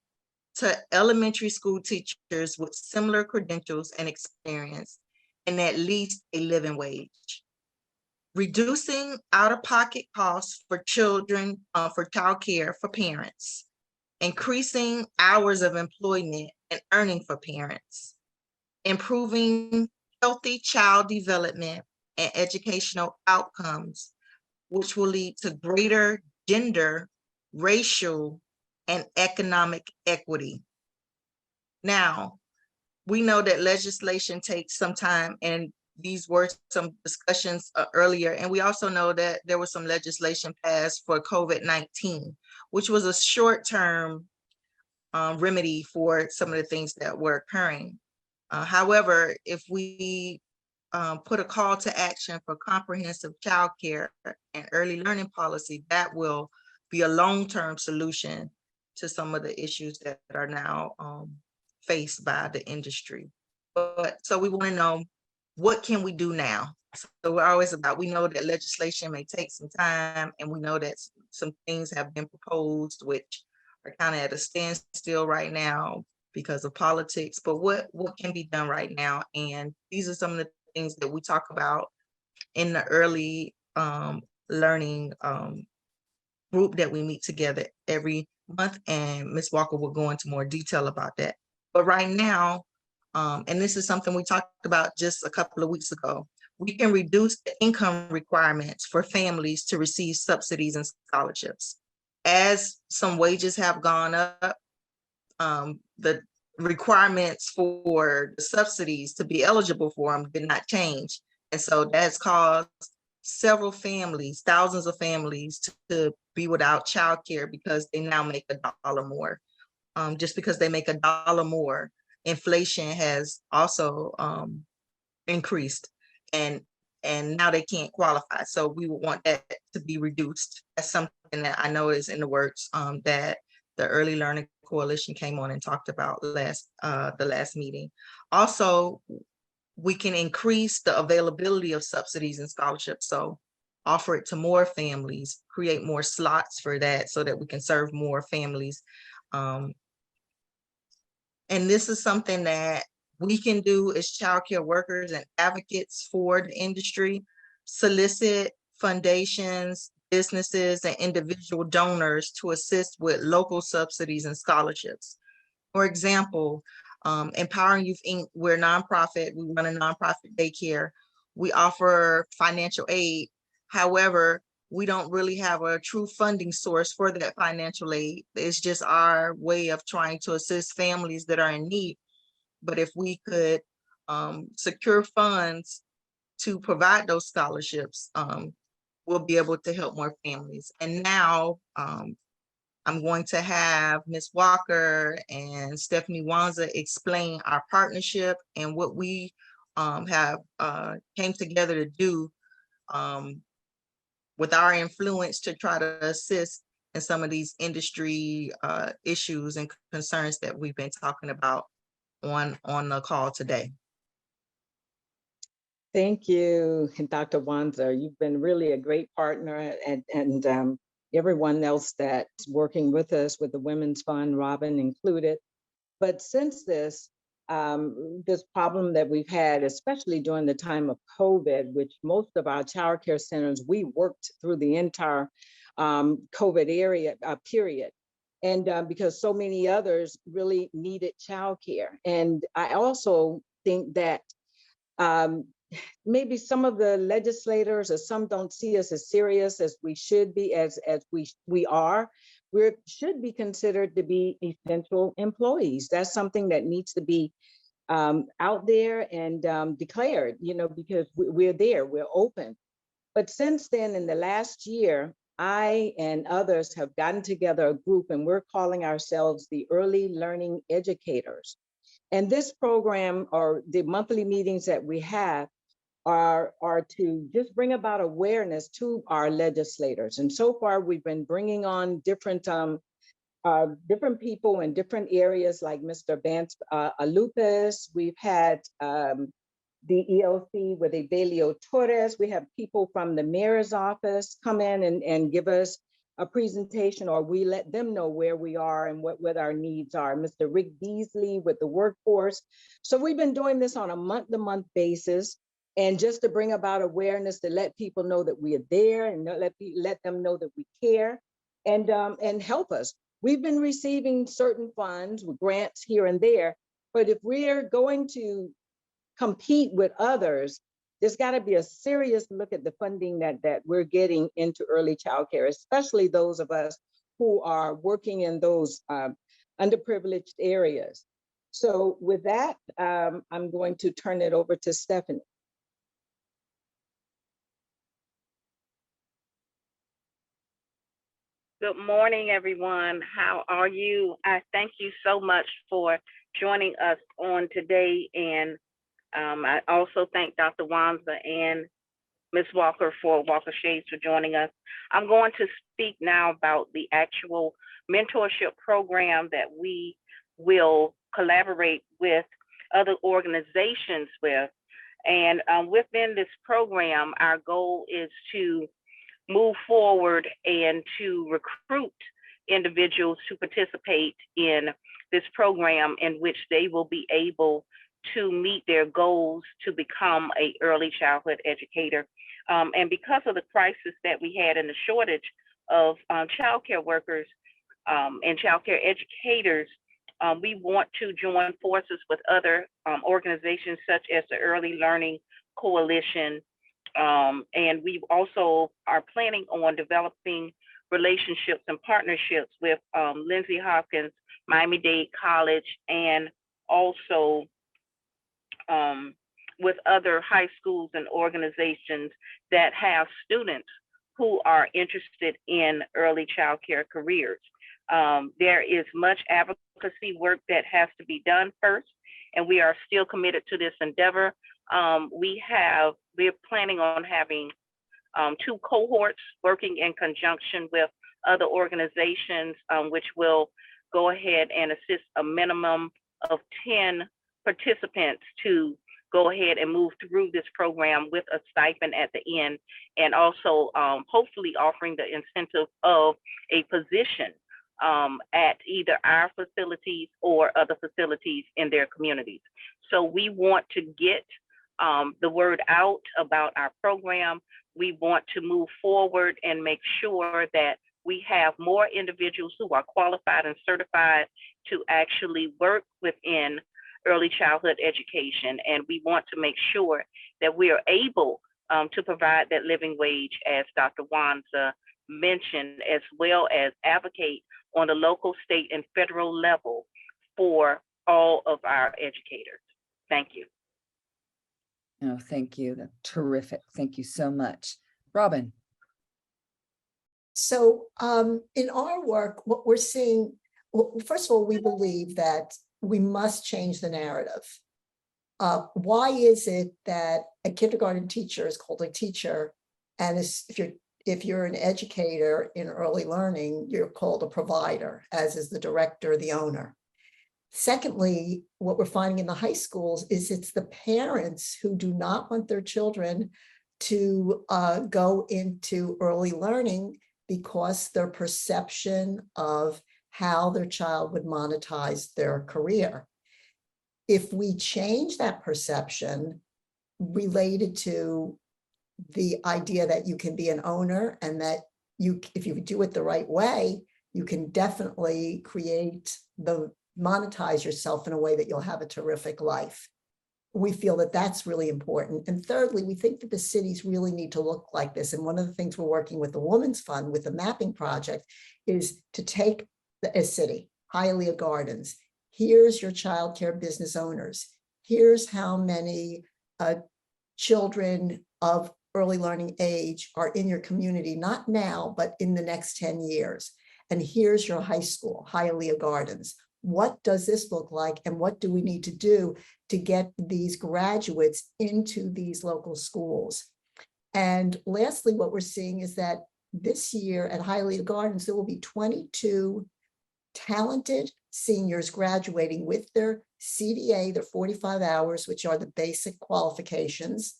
to elementary school teachers with similar credentials and experience, and at least a living wage. Reducing out-of-pocket costs for children, for child care for parents. Increasing hours of employment and earning for parents. Improving healthy child development and educational outcomes, which will lead to greater gender, racial, and economic equity. Now, we know that legislation takes some time, and these were some discussions earlier, and we also know that there was some legislation passed for COVID-19, which was a short-term remedy for some of the things that were occurring. However, if we put a call to action for comprehensive childcare and early learning policy, that will be a long-term solution to some of the issues that are now faced by the industry. But so we want to know, what can we do now? So we're always about, we know that legislation may take some time, and we know that some things have been proposed which are kind of at a standstill right now because of politics, but what can be done right now? And these are some of the things that we talk about in the early learning group that we meet together every month, and Ms. Walker will go into more detail about that. But right now, and this is something we talked about just a couple of weeks ago, we can reduce the income requirements for families to receive subsidies and scholarships. As some wages have gone up, the requirements for the subsidies to be eligible for them did not change. And so that's caused several families, thousands of families, to be without childcare because they now make $1 more. Just because they make $1 more, inflation has also increased, and now they can't qualify. So we would want that to be reduced. That's something that I know is in the works, that the Early Learning Coalition came on and talked about the last meeting. Also, we can increase the availability of subsidies and scholarships. So offer it to more families, create more slots for that so that we can serve more families. And this is something that we can do as childcare workers and advocates for the industry, solicit foundations, businesses, and individual donors to assist with local subsidies and scholarships. For example, Empowering Youth Inc., we're a nonprofit, we run a nonprofit daycare. We offer financial aid. However, we don't really have a true funding source for that financial aid. It's just our way of trying to assist families that are in need. But if we could secure funds to provide those scholarships, we'll be able to help more families. And now I'm going to have Ms. Walker and Stephanie Wanza explain our partnership and what we have came together to do with our influence to try to assist in some of these industry issues and concerns that we've been talking about on the call today. Thank you, Dr. Wanza. You've been really a great partner, and everyone else that's working with us with the Women's Fund, Robin included. But since this problem that we've had, especially during the time of COVID, which most of our child care centers, we worked through the entire COVID period. And because so many others really needed childcare. And I also think that maybe some of the legislators or some don't see us as serious as we should be, as we are. We should be considered to be essential employees. That's something that needs to be out there and declared, because we're there, we're open. But since then, in the last year, I and others have gotten together a group, and we're calling ourselves the Early Learning Educators. And this program, or the monthly meetings that we have, are to just bring about awareness to our legislators. And so far, we've been bringing on different people in different areas, like Mr. Vance Alupis. We've had the ELC with Ebelio Torres. We have people from the mayor's office come in and give us a presentation, or we let them know where we are and what our needs are. Mr. Rick Beasley with the workforce. So we've been doing this on a month-to-month basis, and just to bring about awareness, to let people know that we are there, and let them know that we care, and help us. We've been receiving certain funds with grants here and there, but if we're going to compete with others, there's got to be a serious look at the funding that we're getting into early childcare, especially those of us who are working in those underprivileged areas. So with that, I'm going to turn it over to Stephanie. Good morning, everyone. How are you? I thank you so much for joining us on today. And I also thank Dr. Wanza and Ms. Walker for Walker Shades for joining us. I'm going to speak now about the actual mentorship program that we will collaborate with other organizations with. And within this program, our goal is to move forward and to recruit individuals to participate in this program, in which they will be able to meet their goals to become an early childhood educator. And because of the crisis that we had in the shortage of childcare workers and childcare educators, we want to join forces with other organizations such as the Early Learning Coalition. And we also are planning on developing relationships and partnerships with Lindsay Hopkins, Miami-Dade College, and also with other high schools and organizations that have students who are interested in early childcare careers. There is much advocacy work that has to be done first, and we are still committed to this endeavor. We're planning on having 2 cohorts working in conjunction with other organizations, which will go ahead and assist a minimum of 10 participants to go ahead and move through this program with a stipend at the end, and also hopefully offering the incentive of a position at either our facilities or other facilities in their communities. So we want to get the word out about our program. We want to move forward and make sure that we have more individuals who are qualified and certified to actually work within early childhood education. And we want to make sure that we are able to provide that living wage, as Dr. Wanza mentioned, as well as advocate on the local, state, and federal level for all of our educators. Thank you. Oh, thank you. That's terrific. Thank you so much. Robin. So in our work, what we're seeing, well, first of all, we believe that we must change the narrative. Why is it that a kindergarten teacher is called a teacher, and if you're an educator in early learning, you're called a provider, as is the director, the owner? Secondly, what we're finding in the high schools is it's the parents who do not want their children to go into early learning because their perception of how their child would monetize their career. If we change that perception related to the idea that you can be an owner, and that if you do it the right way, you can definitely monetize yourself in a way that you'll have a terrific life. We feel that that's really important. And thirdly, we think that the cities really need to look like this. And one of the things we're working with the Women's Fund, with the mapping project, is to take a city, Hialeah Gardens. Here's your childcare business owners. Here's how many children of early learning age are in your community, not now, but in the next 10 years. And here's your high school, Hialeah Gardens. What does this look like? And what do we need to do to get these graduates into these local schools? And lastly, what we're seeing is that this year at Hialeah Gardens, there will be 22 talented seniors graduating with their CDA, their 45 hours, which are the basic qualifications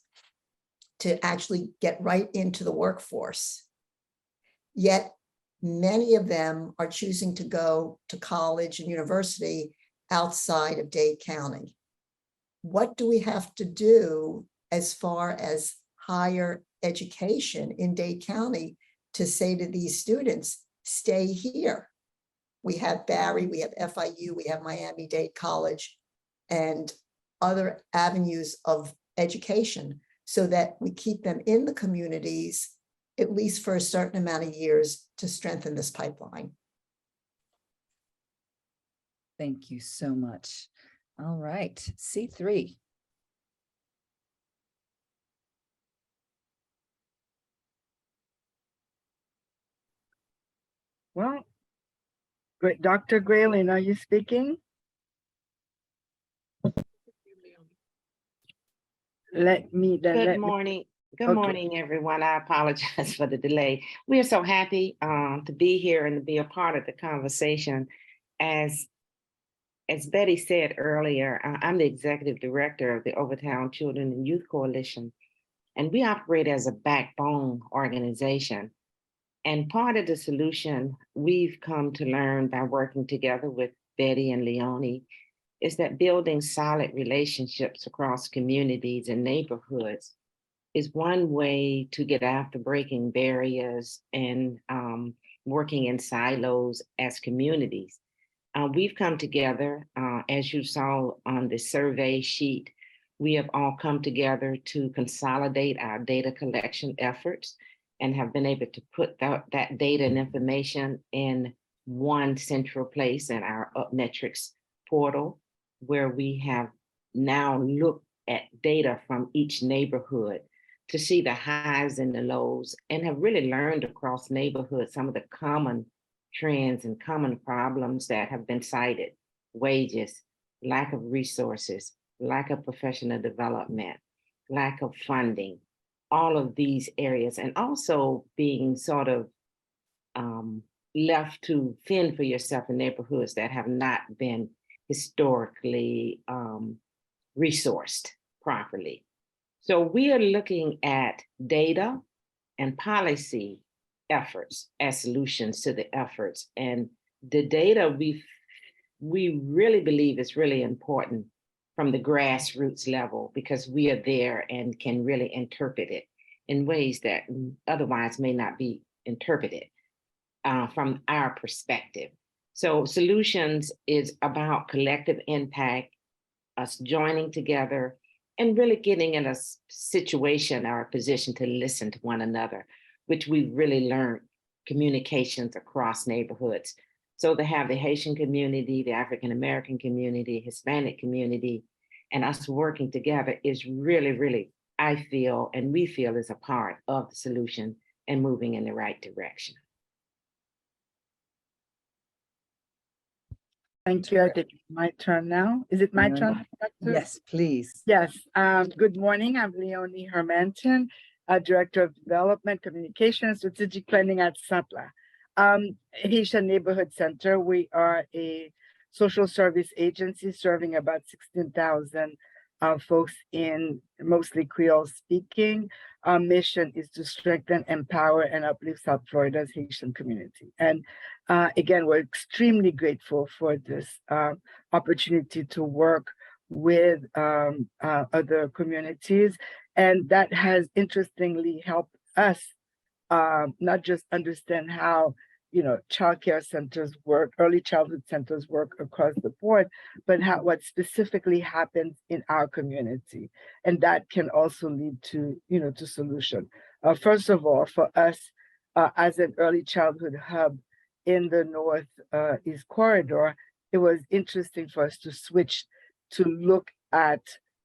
to actually get right into the workforce. Yet many of them are choosing to go to college and university outside of Dade County. What do we have to do as far as higher education in Dade County to say to these students, stay here? We have Barry, we have FIU, we have Miami-Dade College, and other avenues of education so that we keep them in the communities, at least for a certain amount of years, to strengthen this pipeline. Thank you so much. All right, C3. Well, great. Dr. Graylin, are you speaking? Good morning. Good Okay. morning, everyone. I apologize for the delay. We are so happy to be here and to be a part of the conversation. As Betty said earlier, I'm the executive director of the Overtown Children and Youth Coalition, and we operate as a backbone organization. And part of the solution we've come to learn by working together with Betty and Leonie is that building solid relationships across communities and neighborhoods is one way to get after breaking barriers and working in silos as communities. We've come together, as you saw on the survey sheet, we have all come together to consolidate our data collection efforts and have been able to put that data and information in one central place in our UpMetrics portal, where we have now looked at data from each neighborhood to see the highs and the lows, and have really learned across neighborhoods some of the common trends and common problems that have been cited: wages, lack of resources, lack of professional development, lack of funding, all of these areas, and also being sort of left to fend for yourself in neighborhoods that have not been historically resourced properly. So we are looking at data and policy efforts as solutions to the efforts. And the data we really believe is really important from the grassroots level, because we are there and can really interpret it in ways that otherwise may not be interpreted from our perspective. So solutions is about collective impact, us joining together and really getting in a situation or a position to listen to one another, which we really learned communications across neighborhoods. So to have the Haitian community, the African-American community, Hispanic community, and us working together is really, really, I feel, and we feel, is a part of the solution and moving in the right direction. Thank you. I think it's my turn now. Is it my turn? Doctor? Yes, please. Yes. Good morning. I'm Leonie Hermanton, Director of Development, Communication, and Strategic Planning at SAPLA. Haitian Neighborhood Center. We are a social service agency serving about 16,000 folks in mostly Creole speaking. Our mission is to strengthen, empower, and uplift South Florida's Haitian community. And again, we're extremely grateful for this opportunity to work with other communities. And that has interestingly helped us not just understand how childcare centers work, early childhood centers work across the board, but what specifically happens in our community. And that can also lead to, to solution. First of all, for us as an early childhood hub in the Northeast Corridor, it was interesting for us to switch to look at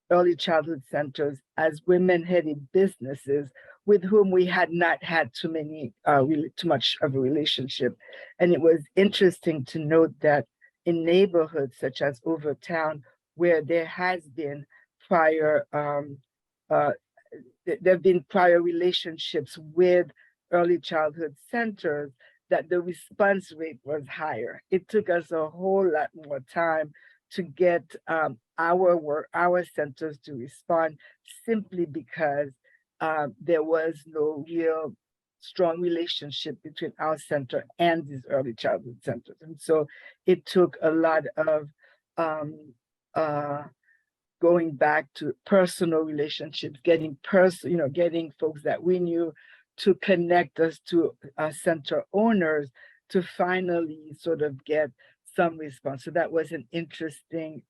early childhood centers as women-headed businesses with whom we had not had too much of a relationship. And it was interesting to note that in neighborhoods such as Overtown, where there has been prior, there have been prior relationships with early childhood centers, that the response rate was higher. It took us a whole lot more time to get our centers to respond, simply because there was no real strong relationship between our center and these early childhood centers. And so it took a lot of going back to personal relationships, getting folks that we knew to connect us to center owners to finally sort of get some response. So that was an interesting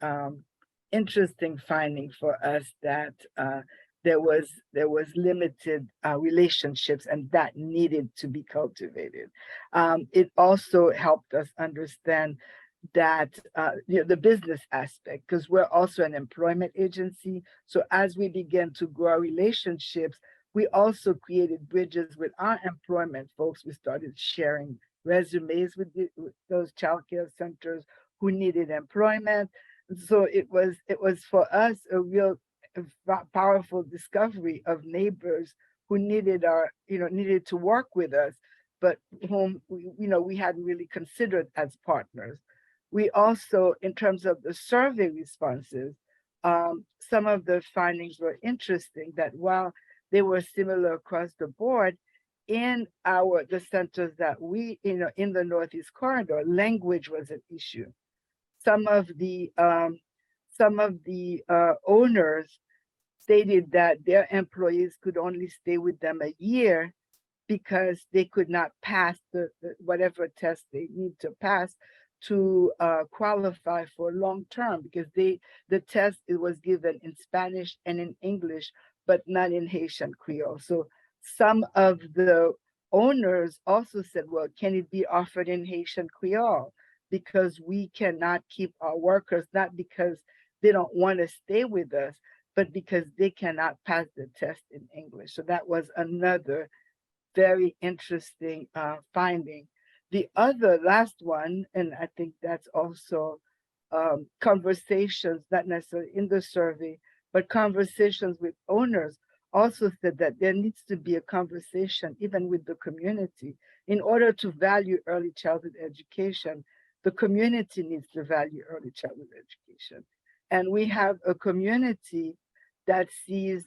finding for us, that there was limited relationships, and that needed to be cultivated. It also helped us understand that the business aspect, because we're also an employment agency. So as we began to grow our relationships, we also created bridges with our employment folks. We started sharing resumes with those childcare centers who needed employment. So it was for us a real powerful discovery of neighbors who needed to work with us, but whom we hadn't really considered as partners. We also, in terms of the survey responses, some of the findings were interesting, that while they were similar across the board, in the centers that we, in the Northeast Corridor, language was an issue. Some of the owners stated that their employees could only stay with them a year because they could not pass the whatever test they need to pass to qualify for long term, because the test, it was given in Spanish and in English, but not in Haitian Creole. So some of the owners also said, well, can it be offered in Haitian Creole? Because we cannot keep our workers, not because they don't want to stay with us, but because they cannot pass the test in English. So that was another very interesting finding. The other last one, and I think that's also conversations, not necessarily in the survey, but conversations with owners, also said that there needs to be a conversation even with the community. In order to value early childhood education, the community needs to value early childhood education. And we have a community that sees,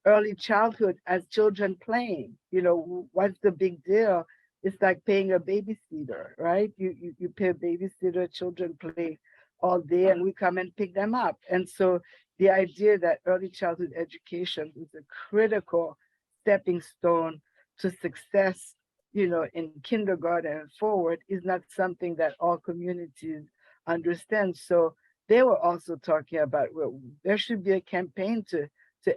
early childhood as children playing. What's the big deal? It's like paying a babysitter, right? You pay a babysitter, children play all day, and we come and pick them up. And so the idea that early childhood education is a critical stepping stone to success, in kindergarten and forward, is not something that all communities understand. So they were also talking about, well, there should be a campaign to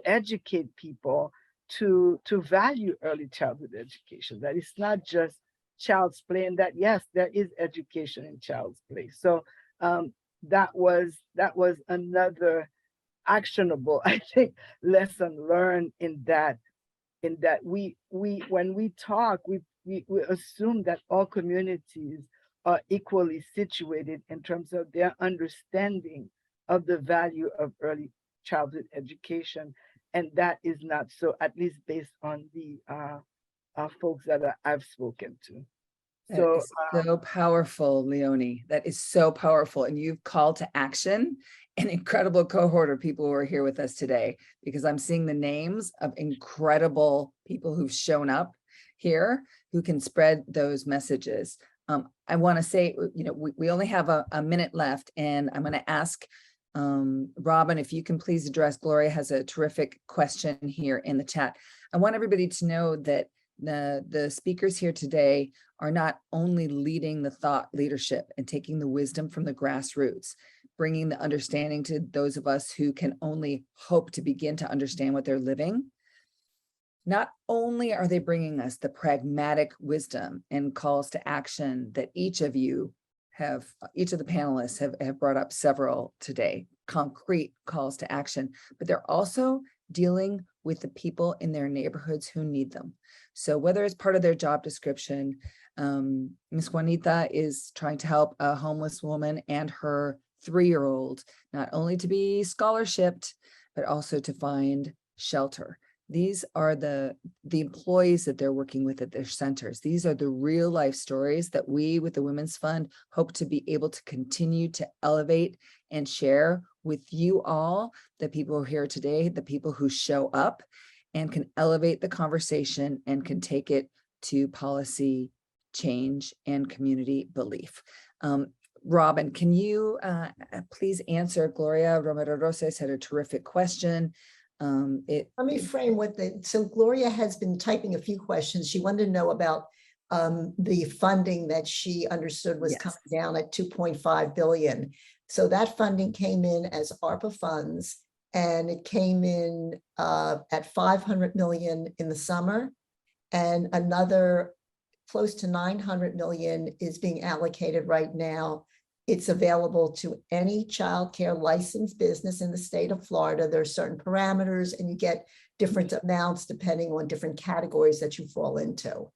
educate people to value early childhood education, that it's not just child's play, and that, yes, there is education in child's play. So that was another actionable, I think, lesson learned, in that we when we talk, we assume that all communities are equally situated in terms of their understanding of the value of early childhood education. And that is not so, at least based on the folks that I've spoken to. That is so powerful, Leonie. That is so powerful. And you've called to action an incredible cohort of people who are here with us today, because I'm seeing the names of incredible people who've shown up here who can spread those messages. I want to say, we only have a minute left, and I'm going to ask Robin, if you can please address, Gloria has a terrific question here in the chat. I want everybody to know that the speakers here today are not only leading the thought leadership and taking the wisdom from the grassroots, bringing the understanding to those of us who can only hope to begin to understand what they're living. Not only are they bringing us the pragmatic wisdom and calls to action that each of the panelists have brought up several today, concrete calls to action, but they're also dealing with the people in their neighborhoods who need them. So whether it's part of their job description, Ms. Juanita is trying to help a homeless woman and her 3-year-old, not only to be scholarshiped, but also to find shelter. These are the employees that they're working with at their centers. These are the real life stories that we with the Women's Fund hope to be able to continue to elevate and share with you all, the people who are here today, the people who show up and can elevate the conversation and can take it to policy change and community belief. Robin, can you please answer? Gloria Romero Rosas had a terrific question. Let me frame so Gloria has been typing a few questions. She wanted to know about the funding that she understood was coming down at 2.5 billion. So that funding came in as ARPA funds, and it came in at 500 million in the summer, and another close to 900 million is being allocated right now. It's available to any childcare licensed business in the state of Florida. There are certain parameters, and you get different amounts depending on different categories that you fall into.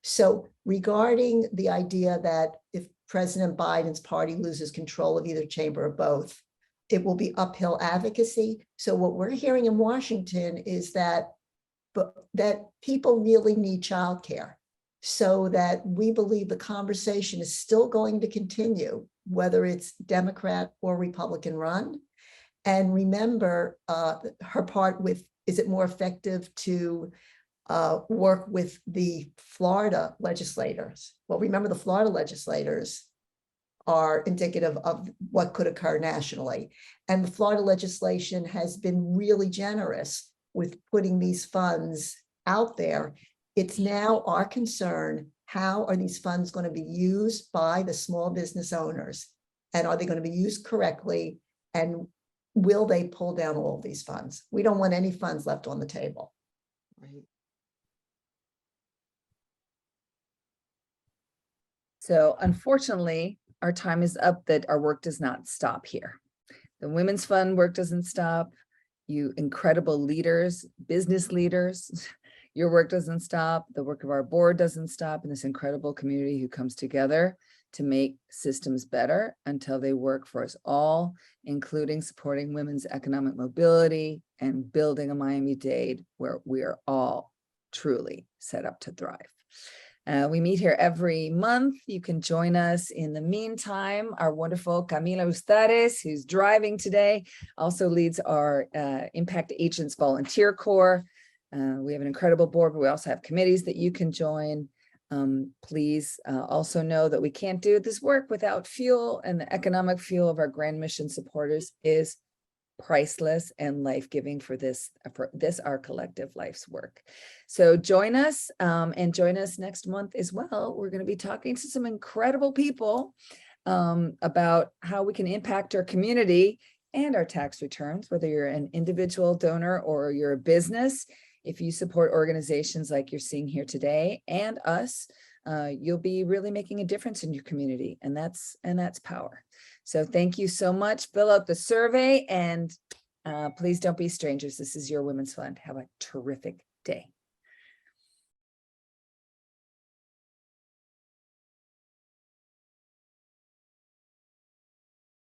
So regarding the idea that if President Biden's party loses control of either chamber or both, it will be uphill advocacy. So what we're hearing in Washington is that people really need childcare, so that we believe the conversation is still going to continue, whether it's Democrat or Republican run. And remember her part with, is it more effective to work with the Florida legislators? Well, remember the Florida legislators are indicative of what could occur nationally. And the Florida legislation has been really generous with putting these funds out there. It's now our concern, how are these funds going to be used by the small business owners? And are they going to be used correctly? And will they pull down all of these funds? We don't want any funds left on the table. Right. So unfortunately, our time is up, that our work does not stop here. The Women's Fund work doesn't stop. You incredible leaders, business leaders, your work doesn't stop. The work of our board doesn't stop, and this incredible community who comes together to make systems better until they work for us all, including supporting women's economic mobility and building a Miami-Dade where we are all truly set up to thrive. We meet here every month. You can join us. In the meantime, our wonderful Camila Ustares, who's driving today, also leads our Impact Agents Volunteer Corps. We have an incredible board, but we also have committees that you can join. Please also know that we can't do this work without fuel, and the economic fuel of our Grand Mission supporters is priceless and life-giving for this, our collective life's work. So join us and join us next month as well. We're going to be talking to some incredible people about how we can impact our community and our tax returns, whether you're an individual donor or you're a business. If you support organizations like you're seeing here today and us, you'll be really making a difference in your community, and that's power. So thank you so much. Fill out the survey, and please don't be strangers. This is your Women's Fund. Have a terrific day.